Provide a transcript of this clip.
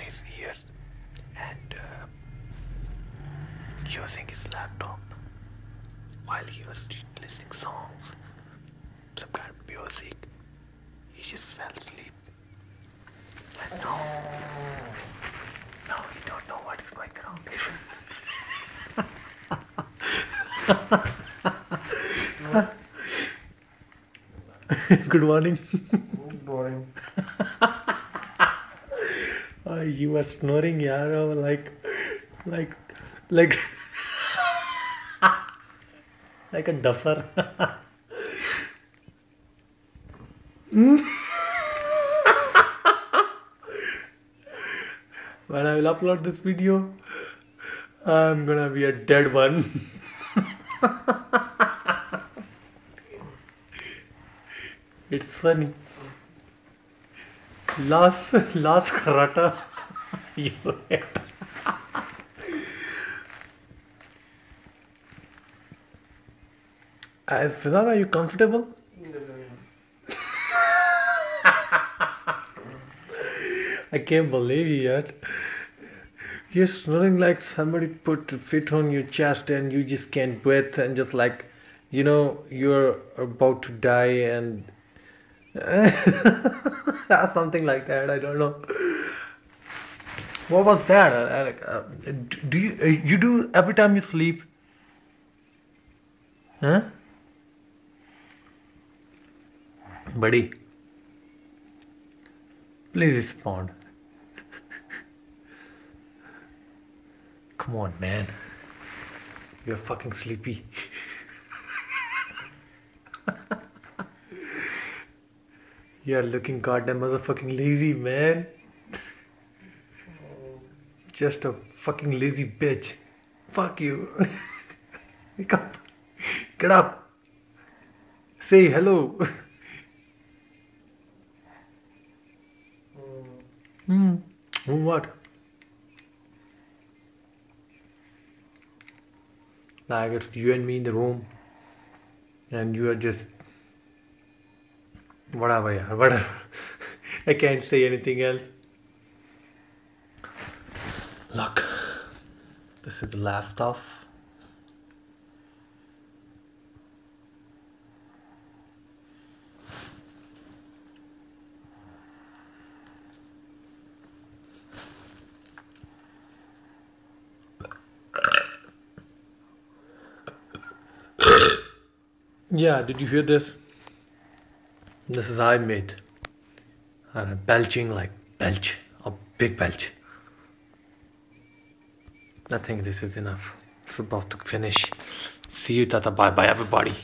his ears and using his laptop while he was listening songs, some kind of music. He just fell asleep. And now he don't know what is going wrong. Good morning. Good morning. You were snoring, yaar, like like a duffer. When I will upload this video, I'm gonna be a dead one. It's funny. Last karata. You hit. Fizan, are you comfortable? I can't believe it yet. You're snoring like somebody put feet on your chest and you just can't breathe and just like, you're about to die and something like that. I don't know. What was that? Do you do every time you sleep? Huh? Buddy, please respond. Come on, man. You're fucking sleepy. You're looking goddamn motherfucking lazy, man. Just a fucking lazy bitch. Fuck you. Wake up. Get up. Say hello. What? Like it's you and me in the room and you are just whatever, yeah, whatever. I can't say anything else. Look, this is the laptop. Yeah, did you hear this? This is I made. And I'm belching like belch, a big belch. I think this is enough. It's about to finish. See you, Tata. Bye bye, everybody.